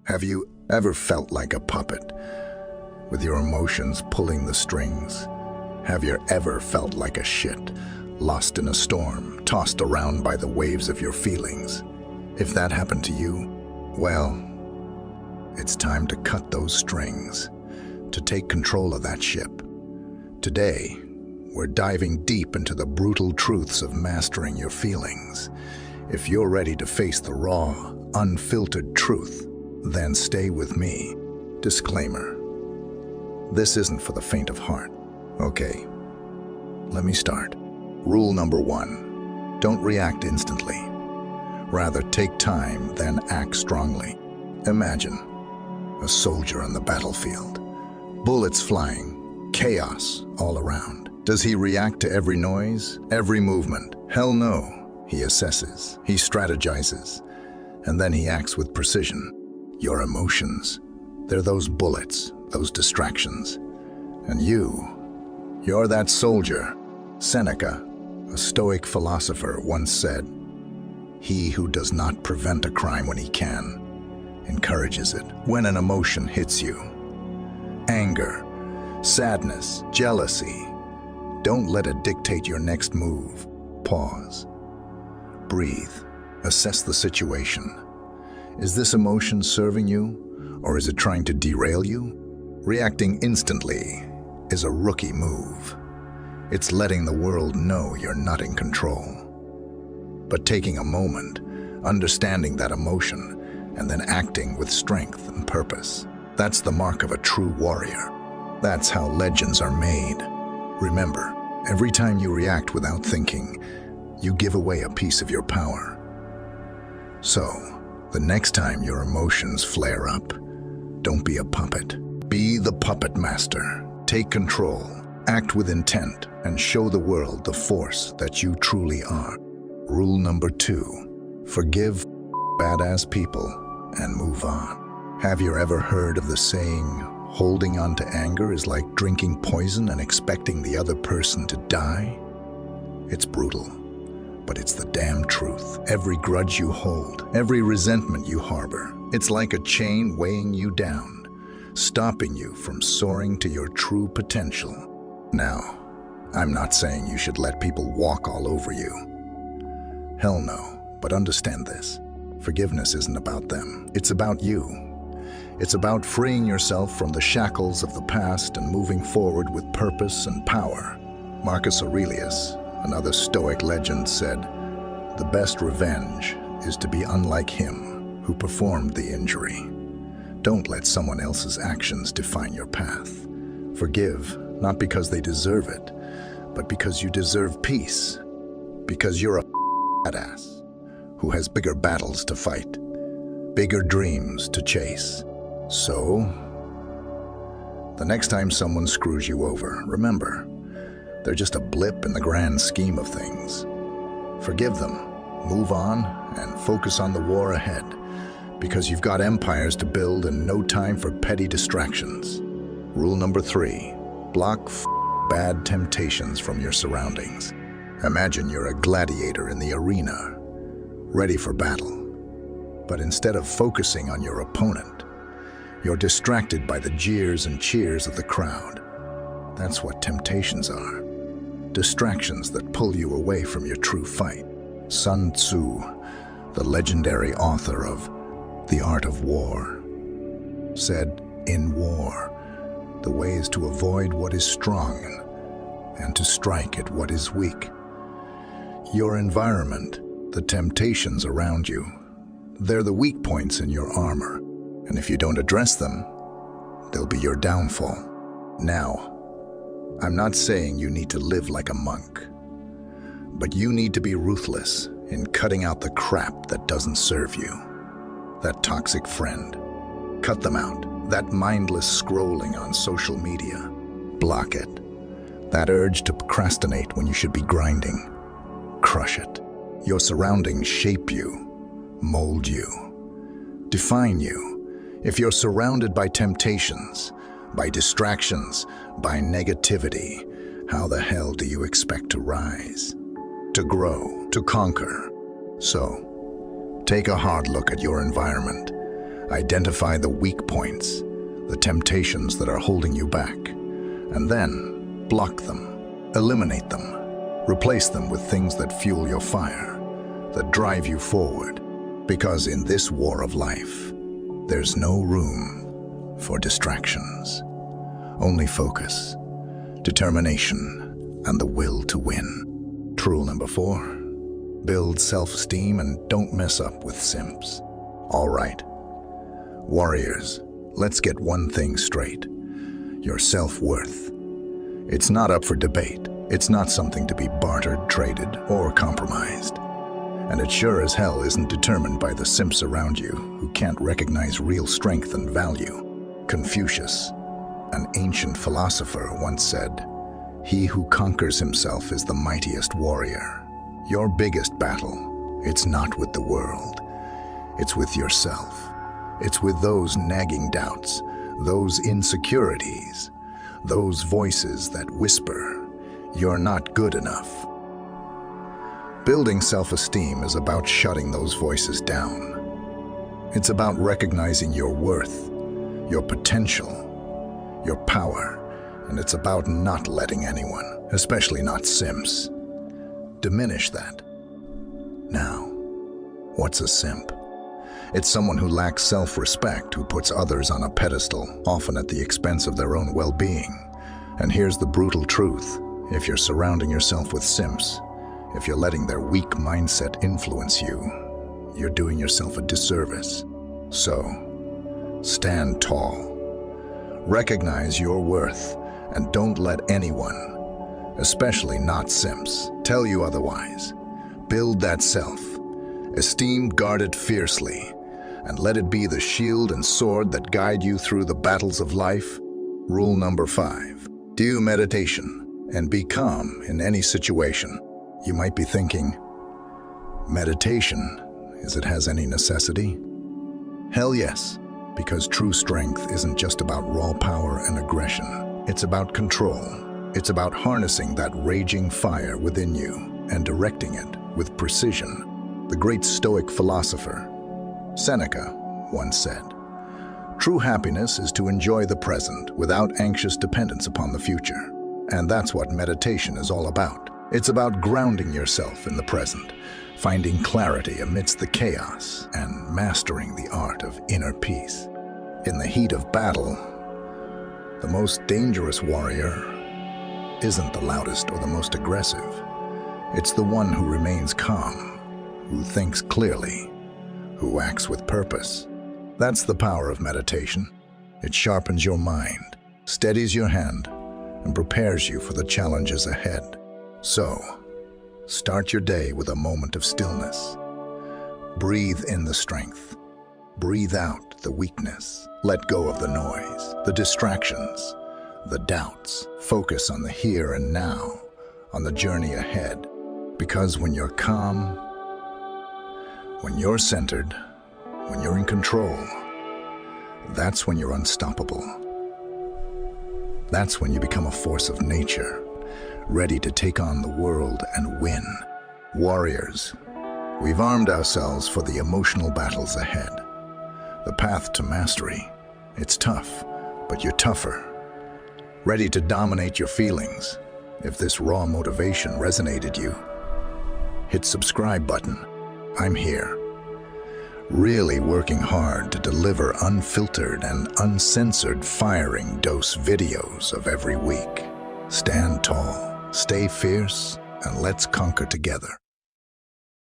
Have you ever felt like a puppet, with your emotions pulling the strings? Have you ever felt like a shit, lost in a storm, tossed around by the waves of your feelings? If that happened to you, well, it's time to cut those strings, to take control of that ship. Today, we're diving deep into the brutal truths of mastering your feelings. If you're ready to face the raw, unfiltered truth, then stay with me. Disclaimer: this isn't for the faint of heart. Okay, let me start. Rule number 1, don't react instantly. Rather, take time, then act strongly. Imagine a soldier on the battlefield. Bullets flying, chaos all around. Does he react to every noise, every movement? Hell no. He assesses, he strategizes, and then he acts with precision. Your emotions, they're those bullets, those distractions. And you're that soldier. Seneca, a Stoic philosopher, once said, "He who does not prevent a crime when he can, encourages it." When an emotion hits you, anger, sadness, jealousy, don't let it dictate your next move. Pause. Breathe. Assess the situation. Is this emotion serving you, or is it trying to derail you? Reacting instantly is a rookie move. It's letting the world know you're not in control. But taking a moment, understanding that emotion, and then acting with strength and purpose, that's the mark of a true warrior. That's how legends are made. Remember, every time you react without thinking, you give away a piece of your power. So, the next time your emotions flare up, don't be a puppet. Be the puppet master. Take control, act with intent, and show the world the force that you truly are. Rule number 2, forgive badass people and move on. Have you ever heard of the saying, holding on to anger is like drinking poison and expecting the other person to die? It's brutal, but it's the damn truth. Every grudge you hold, every resentment you harbor, it's like a chain weighing you down, stopping you from soaring to your true potential. Now, I'm not saying you should let people walk all over you. Hell no, but understand this. Forgiveness isn't about them. It's about you. It's about freeing yourself from the shackles of the past and moving forward with purpose and power. Marcus Aurelius, another Stoic legend, said, "The best revenge is to be unlike him who performed the injury." Don't let someone else's actions define your path. Forgive, not because they deserve it, but because you deserve peace. Because you're a badass who has bigger battles to fight, bigger dreams to chase. So, the next time someone screws you over, remember, they're just a blip in the grand scheme of things. Forgive them, move on, and focus on the war ahead, because you've got empires to build and no time for petty distractions. Rule number 3, block bad temptations from your surroundings. Imagine you're a gladiator in the arena, ready for battle. But instead of focusing on your opponent, you're distracted by the jeers and cheers of the crowd. That's what temptations are. Distractions that pull you away from your true fight. Sun Tzu, the legendary author of The Art of War, said, "In war, the way is to avoid what is strong and to strike at what is weak." Your environment, the temptations around you, they're the weak points in your armor. And if you don't address them, they'll be your downfall. Now, I'm not saying you need to live like a monk, but you need to be ruthless in cutting out the crap that doesn't serve you. That toxic friend, cut them out. That mindless scrolling on social media, block it. That urge to procrastinate when you should be grinding, crush it. Your surroundings shape you, mold you, define you. If you're surrounded by temptations, by distractions, by negativity, how the hell do you expect to rise, to grow, to conquer? So, take a hard look at your environment. Identify the weak points, the temptations that are holding you back, and then block them, eliminate them, replace them with things that fuel your fire, that drive you forward. Because in this war of life, there's no room for distractions. Only focus, determination, and the will to win. Rule number 4, build self-esteem and don't mess up with simps. All right, warriors, let's get one thing straight. Your self-worth. It's not up for debate. It's not something to be bartered, traded, or compromised. And it sure as hell isn't determined by the simps around you who can't recognize real strength and value. Confucius, an ancient philosopher, once said, "He who conquers himself is the mightiest warrior." Your biggest battle, it's not with the world. It's with yourself. It's with those nagging doubts, those insecurities, those voices that whisper, "You're not good enough." Building self-esteem is about shutting those voices down. It's about recognizing your worth, your potential, your power, and it's about not letting anyone, especially not simps, diminish that. Now, what's a simp? It's someone who lacks self-respect, who puts others on a pedestal, often at the expense of their own well-being. And here's the brutal truth. If you're surrounding yourself with simps, if you're letting their weak mindset influence you, you're doing yourself a disservice. So, stand tall. Recognize your worth, and don't let anyone, especially not simps, tell you otherwise. Build that self-esteem, guard it fiercely, and let it be the shield and sword that guide you through the battles of life. Rule number 5, do meditation and be calm in any situation. You might be thinking, meditation, is it has any necessity? Hell yes, because true strength isn't just about raw power and aggression. It's about control. It's about harnessing that raging fire within you and directing it with precision. The great Stoic philosopher, Seneca, once said, "True happiness is to enjoy the present without anxious dependence upon the future." And that's what meditation is all about. It's about grounding yourself in the present, finding clarity amidst the chaos, and mastering the art of inner peace. In the heat of battle, the most dangerous warrior isn't the loudest or the most aggressive. It's the one who remains calm, who thinks clearly, who acts with purpose. That's the power of meditation. It sharpens your mind, steadies your hand, and prepares you for the challenges ahead. So, start your day with a moment of stillness. Breathe in the strength. Breathe out the weakness. Let go of the noise, the distractions, the doubts. Focus on the here and now, on the journey ahead. Because when you're calm, when you're centered, when you're in control, that's when you're unstoppable. That's when you become a force of nature, ready to take on the world and win. Warriors, we've armed ourselves for the emotional battles ahead. The path to mastery, it's tough, but you're tougher. Ready to dominate your feelings. If this raw motivation resonated you, hit subscribe button. I'm here, really working hard to deliver unfiltered and uncensored firing dose videos of every week. Stand tall, stay fierce, and let's conquer together.